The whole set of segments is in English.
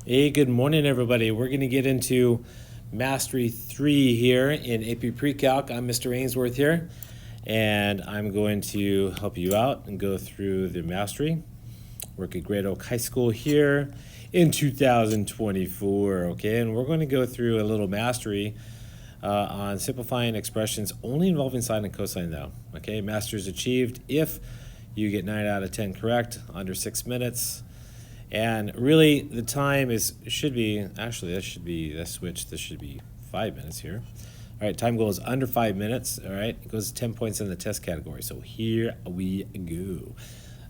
Hey, good morning, everybody. We're going to get into Mastery 3 here in AP Pre-Calc. I'm Mr. Aynesworth here, and I'm going to help you out and go through the Mastery. Work at Great Oak High School here in 2024, okay? And we're going to go through a little Mastery on simplifying expressions only involving sine and cosine, though, okay? Mastery is achieved if you get 9 out of 10 correct, under 6 minutes. And really, the time should be 5 minutes here. All right, time goes under 5 minutes. All right, it goes 10 points in the test category. So here we go.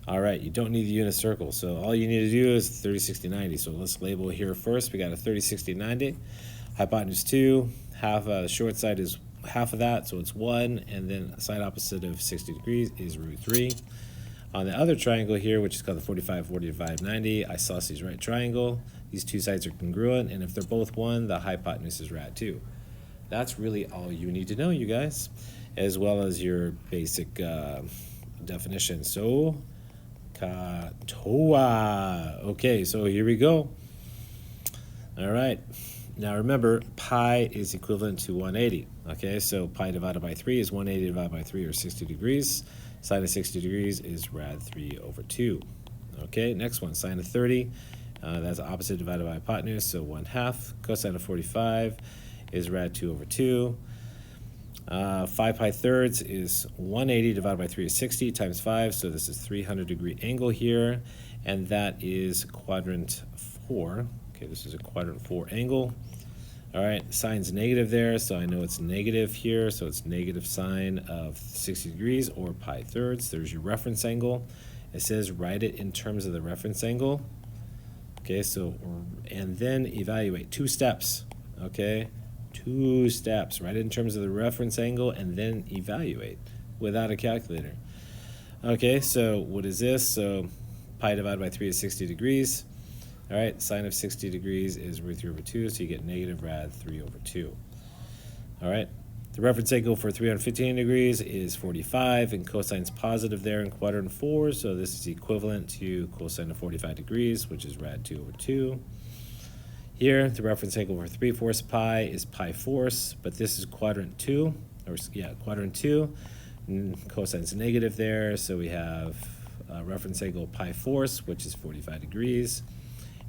All right, you don't need the unit circle. So all you need to do is 30, 60, 90. So let's label here first. We got a 30, 60, 90. Hypotenuse 2. Half the short side is half of that, so it's 1. And then side opposite of 60 degrees is root 3. On the other triangle here, which is called the 45, 45, 90, isosceles right triangle. These two sides are congruent, and if they're both 1, the hypotenuse is rad 2. That's really all you need to know, you guys, as well as your basic definition. So, katoa. Okay, so here we go. All right. Now remember, pi is equivalent to 180. Okay, so pi divided by 3 is 180 divided by 3, or 60 degrees. Sine of 60 degrees is rad 3 over 2. Okay, next one, sine of 30. That's opposite divided by hypotenuse, so 1/2. Cosine of 45 is rad 2 over 2. 5 pi thirds is 180 divided by 3 is 60 times 5, so this is 300-degree angle here, and that is quadrant 4. Okay, this is a quadrant 4 angle. All right, sine's negative there, so I know it's negative here, so it's negative sine of 60 degrees, or pi thirds. There's your reference angle. It says write it in terms of the reference angle. Okay, so, and then evaluate. 2 steps, okay? 2 steps. Write it in terms of the reference angle, and then evaluate without a calculator. Okay, so what is this? So pi divided by 3 is 60 degrees. All right, sine of 60 degrees is root 3 over 2, so you get negative rad 3 over 2. All right, the reference angle for 315 degrees is 45, and cosine's positive there in quadrant 4, so this is equivalent to cosine of 45 degrees, which is rad 2 over 2. Here, the reference angle for 3/4 pi is pi fourths, but this is quadrant 2, quadrant 2, and cosine's negative there, so we have reference angle pi fourths, which is 45 degrees.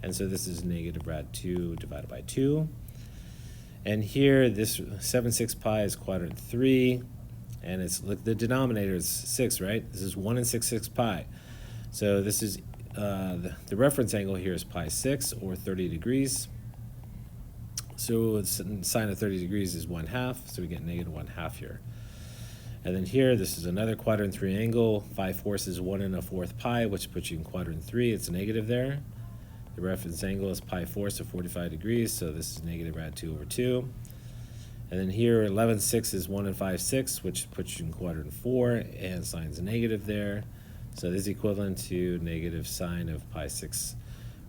And so this is negative rad 2 divided by 2. And here, this 7/6 pi is quadrant 3. And it's, look, the denominator is 6, right? This is 1 and 6/6 pi. So this is, the reference angle here is pi 6, or 30 degrees. So sine of 30 degrees is 1/2, so we get negative 1/2 here. And then here, this is another quadrant 3 angle. 5/4 is 1 1/4 pi, which puts you in quadrant 3. It's negative there. The reference angle is pi fourths of 45 degrees, so this is negative rad 2 over 2. And then here, 11/6 is 1 5/6, which puts you in quadrant 4, and sine's negative there. So this is equivalent to negative sine of pi 6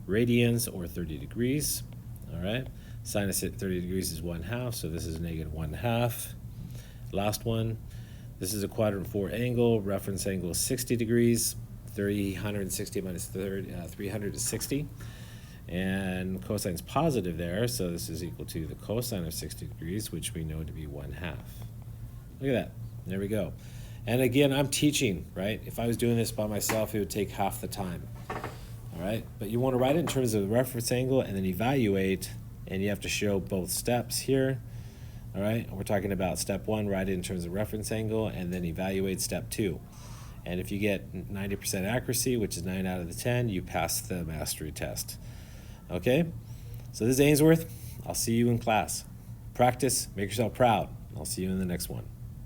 radians, or 30 degrees. All right, sine of 30 degrees is 1/2, so this is negative 1/2. Last one, this is a quadrant 4 angle. Reference angle is 60 degrees. 360 minus 300 is 60, and cosine's positive there, so this is equal to the cosine of 60 degrees, which we know to be 1/2. Look at that. There we go. And again, I'm teaching, right? If I was doing this by myself, it would take half the time. All right, but you want to write it in terms of the reference angle and then evaluate, and you have to show both steps here. All right, we're talking about step 1, write it in terms of reference angle, and then evaluate step 2. And if you get 90% accuracy, which is 9 out of the 10, you pass the mastery test. Okay? So this is Aynesworth. I'll see you in class. Practice, make yourself proud. I'll see you in the next one.